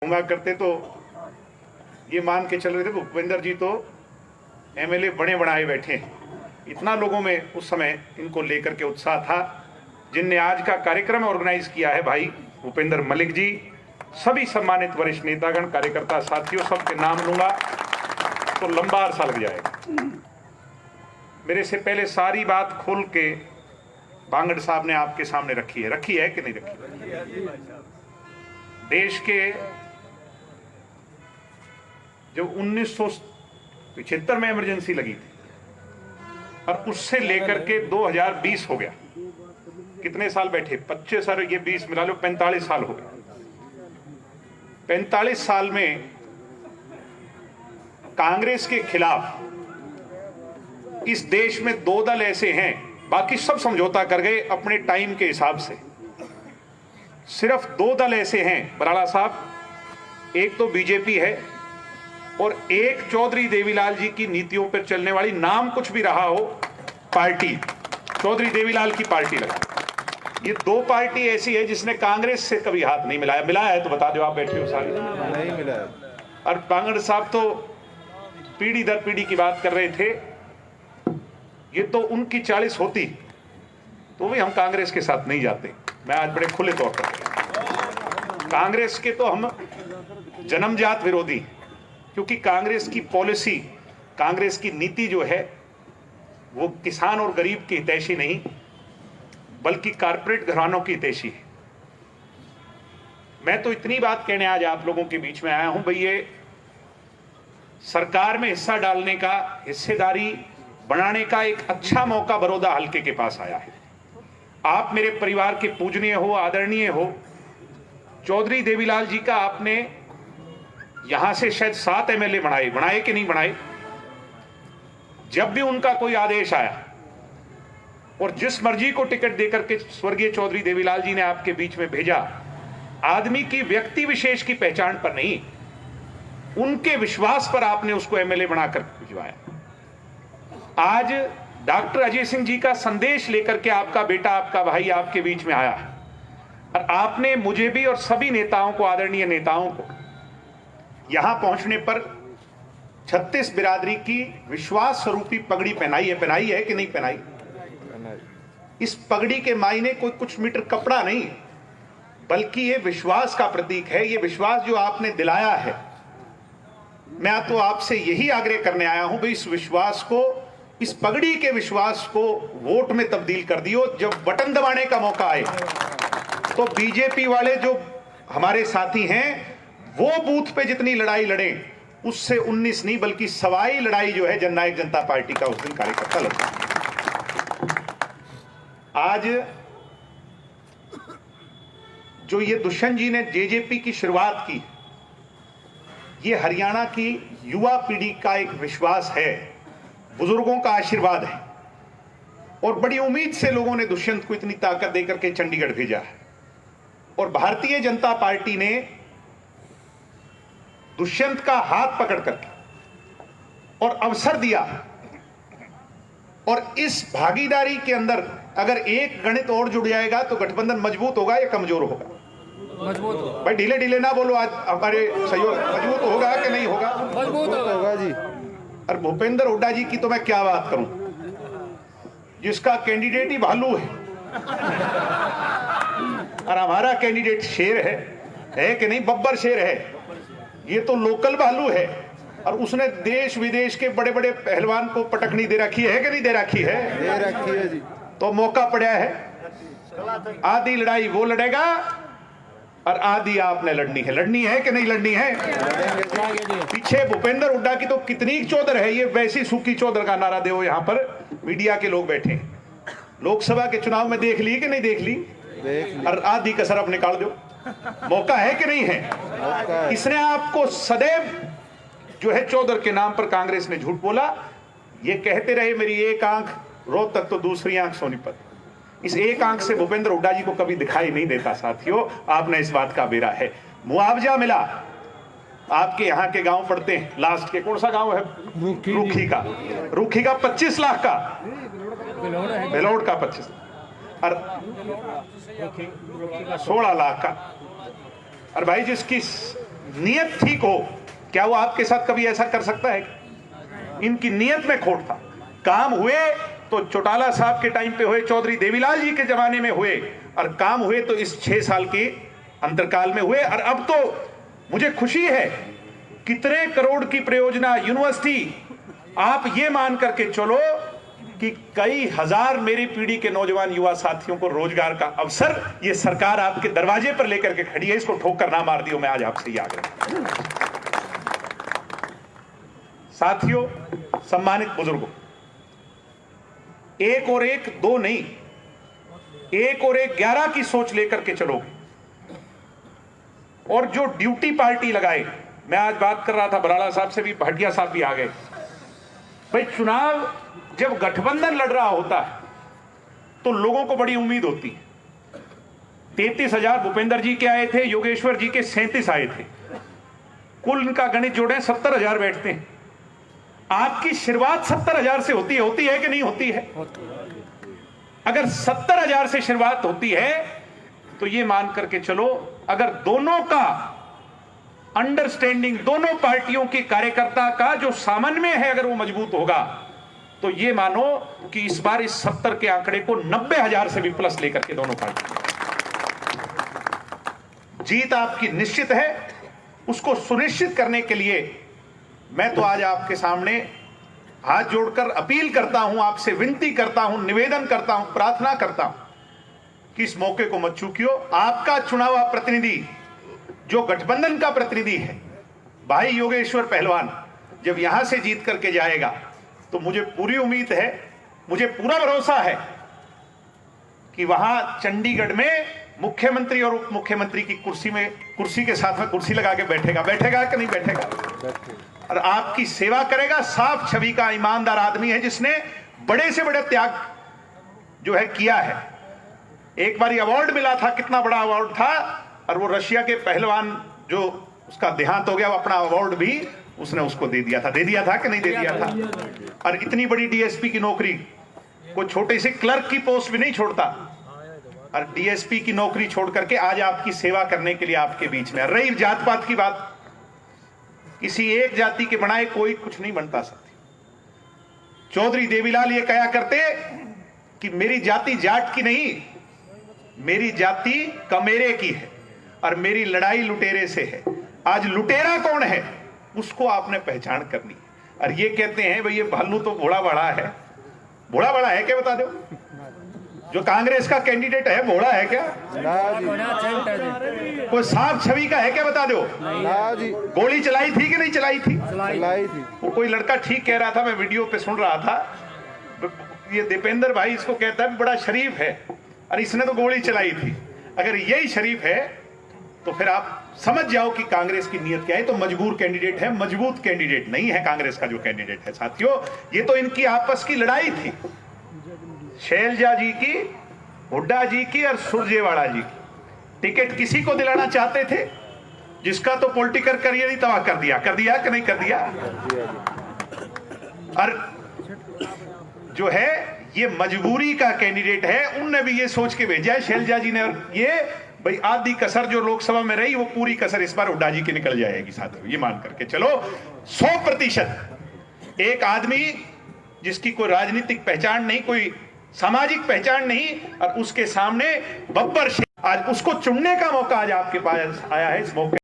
हुआ करते तो ये मान के चल रहे थे भूपेंद्र जी तो एमएलए बड़े बनाए बैठे हैं। इतना लोगों में उस समय इनको लेकर के उत्साह था। जिनने आज का कार्यक्रम ऑर्गेनाइज किया है भाई भूपेंद्र मलिक जी, सभी सम्मानित वरिष्ठ नेतागण, कार्यकर्ता साथियों, सबके नाम लूंगा तो लंबा अरसा लग जाएगा। मेरे से पहले सारी बात खोल के बांगड़ साहब ने आपके सामने रखी है कि नहीं रखी? देश के जब 1975 में इमरजेंसी लगी थी और उससे लेकर के 2020 हो गया, कितने साल बैठे? 25 साल, ये 20 मिला लो, 45 साल हो गए। 45 साल में कांग्रेस के खिलाफ इस देश में दो दल ऐसे हैं, बाकी सब समझौता कर गए अपने टाइम के हिसाब से। सिर्फ दो दल ऐसे हैं बराड़ा साहब, एक तो बीजेपी है और एक चौधरी देवीलाल जी की नीतियों पर चलने वाली, नाम कुछ भी रहा हो, पार्टी, चौधरी देवीलाल की पार्टी लगा। ये दो पार्टी ऐसी है जिसने कांग्रेस से कभी हाथ नहीं मिलाया। मिलाया है तो बता दो, आप बैठे हो सारी। नहीं मिलाया। और बांगड़ साहब तो पीढ़ी दर पीढ़ी की बात कर रहे थे। ये तो उनकी 40 होती तो भी हम कांग्रेस के साथ नहीं जाते। मैं आज बड़े खुले तौर पर, कांग्रेस के तो हम जन्मजात विरोधी, क्योंकि कांग्रेस की पॉलिसी, कांग्रेस की नीति जो है वो किसान और गरीब की हितैषी नहीं, बल्कि कारपोरेट घरानों की हितैषी है। मैं तो इतनी बात कहने आज आप लोगों के बीच में आया हूं भाई, ये सरकार में हिस्सा डालने का, हिस्सेदारी बनाने का एक अच्छा मौका बड़ौदा हल्के के पास आया है। आप मेरे परिवार के पूजनीय हो, आदरणीय हो। चौधरी देवीलाल जी का आपने यहां से शायद 7 एमएलए बनाए कि नहीं बनाए। जब भी उनका कोई आदेश आया और जिस मर्जी को टिकट देकर के स्वर्गीय चौधरी देवीलाल जी ने आपके बीच में भेजा, आदमी की, व्यक्ति विशेष की पहचान पर नहीं, उनके विश्वास पर आपने उसको एमएलए बनाकर भिजवाया। आज डॉक्टर अजय सिंह जी का संदेश लेकर के आपका बेटा, आपका भाई आपके बीच में आया और आपने मुझे भी और सभी नेताओं को, आदरणीय नेताओं को, यहां पहुंचने पर 36 बिरादरी की विश्वास स्वरूपी पगड़ी पहनाई है कि नहीं पहनाई? इस पगड़ी के मायने कोई कुछ मीटर कपड़ा नहीं, बल्कि ये विश्वास का प्रतीक है। ये विश्वास जो आपने दिलाया है, मैं तो आपसे यही आग्रह करने आया हूं भाई, इस विश्वास को, इस पगड़ी के विश्वास को वोट में तब्दील कर दियो। जब बटन दबाने का मौका आए तो बीजेपी वाले जो हमारे साथी हैं वो बूथ पे जितनी लड़ाई लड़े, उससे 19 नहीं बल्कि सवाई लड़ाई जो है जननायक जनता पार्टी का उस दिन कार्यकर्ता लड़ता। आज जो ये दुष्यंत जी ने जेजेपी की शुरुआत की, ये हरियाणा की युवा पीढ़ी का एक विश्वास है, बुजुर्गों का आशीर्वाद है और बड़ी उम्मीद से लोगों ने दुष्यंत को इतनी ताकत देकर के चंडीगढ़ भेजा है। और भारतीय जनता पार्टी ने दुष्यंत का हाथ पकड़ करके और अवसर दिया। और इस भागीदारी के अंदर अगर एक गणित और जुड़ जाएगा तो गठबंधन मजबूत होगा या कमजोर होगा? मजबूत होगा। भाई ढीले ढीले ना बोलो, आज हमारे सहयोग मजबूत होगा कि नहीं होगा? मजबूत होगा जी। और भूपेंद्र हुड्डा जी की तो मैं क्या बात करूं, जिसका कैंडिडेट ही भालू है और हमारा कैंडिडेट शेर है कि नहीं? बब्बर शेर है। ये तो लोकल भालू है और उसने देश विदेश के बड़े बड़े पहलवान को पटकनी दे रखी है कि नहीं दे रखी है? दे रखी है जी। तो मौका पड़ा है, आधी लड़ाई वो लड़ेगा और आधी आपने लड़नी है कि नहीं लड़नी है? पीछे भूपेंद्र हुड्डा की तो कितनी चौधर है, ये वैसी सूखी चौधर का नारा दे। यहाँ पर मीडिया के लोग बैठे, लोकसभा के चुनाव में देख ली कि नहीं देख ली? और आधी कसर अब निकाल दो। मौका है कि नहीं है? इसने आपको सदैव जो है चौधर के नाम पर कांग्रेस ने झूठ बोला। ये कहते रहे मेरी एक आंख रोहतक तो दूसरी आंख सोनीपत। इस एक आंख से भूपेंद्र हुड्डा जी को कभी दिखाई नहीं देता। साथियों, आपने इस बात का बेरा है। मुआवजा मिला, आपके यहाँ के गांव पड़ते हैं, लास्ट के कौन सा गांव है? रूखी का 25 लाख का, बेलोड का 25 और 16 लाख का। और भाई जिसकी नियत ठीक हो, क्या वो आपके साथ कभी ऐसा कर सकता है? इनकी नियत में खोट था। काम हुए तो चौटाला साहब के टाइम पे हुए, चौधरी देवीलाल जी के जमाने में हुए, और काम हुए तो इस 6 साल के अंतरकाल में हुए। और अब तो मुझे खुशी है, कितने करोड़ की परियोजना, यूनिवर्सिटी, आप ये मान करके चलो कि कई हजार मेरी पीढ़ी के नौजवान युवा साथियों को रोजगार का अवसर ये सरकार आपके दरवाजे पर लेकर के खड़ी है। इसको ठोकर ना मार दियो, मैं आज आपसे ये आग्रह। साथियों, सम्मानित बुजुर्गों, एक और एक दो नहीं, एक और एक 11 की सोच लेकर के चलोगे। और जो ड्यूटी पार्टी लगाए, मैं आज बात कर रहा था बराड़ा साहब से भी, भाटिया साहब भी आ गए। भाई, चुनाव जब गठबंधन लड़ रहा होता है तो लोगों को बड़ी उम्मीद होती है। 33,000 भूपेंद्र जी के आए थे, योगेश्वर जी के 37 आए थे, कुल इनका गणित जोड़े 70,000 बैठते हैं। आपकी शुरुआत 70,000 से होती है कि नहीं होती है? अगर 70,000 से शुरुआत होती है तो ये मान करके चलो, अगर दोनों का अंडरस्टैंडिंग, दोनों पार्टियों के कार्यकर्ता का जो समन्वय है, अगर वो मजबूत होगा तो ये मानो कि इस बार इस 70 के आंकड़े को 90,000 से भी प्लस लेकर के दोनों पार्टी जीत आपकी निश्चित है। उसको सुनिश्चित करने के लिए मैं तो आज आपके सामने हाथ जोड़कर अपील करता हूं, आपसे विनती करता हूं, निवेदन करता हूं, प्रार्थना करता हूं कि इस मौके को मत चूकियो। आपका चुना हुआ प्रतिनिधि, जो गठबंधन का प्रतिनिधि है, भाई योगेश्वर पहलवान, जब यहां से जीत करके जाएगा तो मुझे पूरी उम्मीद है, मुझे पूरा भरोसा है कि वहां चंडीगढ़ में मुख्यमंत्री और उप मुख्यमंत्री की कुर्सी के साथ में कुर्सी लगा के बैठेगा कि नहीं बैठेगा, और आपकी सेवा करेगा। साफ छवि का ईमानदार आदमी है, जिसने बड़े से बड़े त्याग जो है किया है। एक बार अवार्ड मिला था, कितना बड़ा अवार्ड था, और वो रशिया के पहलवान जो उसका देहांत हो गया, वो अपना अवार्ड भी उसने उसको दे दिया था कि नहीं दे दिया था। और इतनी बड़ी डीएसपी की नौकरी, कोई छोटे से क्लर्क की पोस्ट भी नहीं छोड़ता, और डीएसपी की नौकरी छोड़ करके आज आपकी सेवा करने के लिए आपके बीच में। रही जात पात की बात, किसी एक जाति के बनाए कोई कुछ नहीं बनता साथी। चौधरी देवीलाल ये कहा करते कि मेरी जाति जाट की नहीं, मेरी जाति कमेरे की है, और मेरी लड़ाई लुटेरे से है। आज लुटेरा कौन है उसको आपने पहचान करनी है। और ये कहते हैं भाई ये भालू तो भोला बड़ा है, भोला बड़ा है क्या, बता दो। जो कांग्रेस का कैंडिडेट है भोला है क्या? कोई साफ छवि का है क्या, बता दो। गोली चलाई थी कि नहीं चलाई थी? चलाई थी। वो कोई लड़का ठीक कह रहा था, मैं वीडियो पे सुन रहा था, ये दीपेंद्र भाई इसको कहता है बड़ा शरीफ है, और इसने तो गोली चलाई थी। अगर यही शरीफ है तो फिर आप समझ जाओ कि कांग्रेस की नीयत क्या है। तो मजबूर कैंडिडेट है, मजबूत कैंडिडेट नहीं है कांग्रेस का जो कैंडिडेट है साथियों। ये तो इनकी आपस की लड़ाई थी, शैलजा जी की, हुड्डा जी की और सुरजेवाला जी की। टिकट किसी को दिलाना चाहते थे जिसका तो पॉलिटिकल करियर ही तबाह कर दिया कि नहीं कर दिया। और जो है ये मजबूरी का कैंडिडेट है, उनने भी ये सोच के भेजा है शैलजा जी ने, और ये भाई आधी कसर जो लोकसभा में रही वो पूरी कसर इस बार हुड्डा जी की निकल जाएगी साथियों, ये मान करके चलो। 100% एक आदमी जिसकी कोई राजनीतिक पहचान नहीं, कोई सामाजिक पहचान नहीं, और उसके सामने बब्बर शेख, आज उसको चुनने का मौका आज आपके पास आया है। इस मौके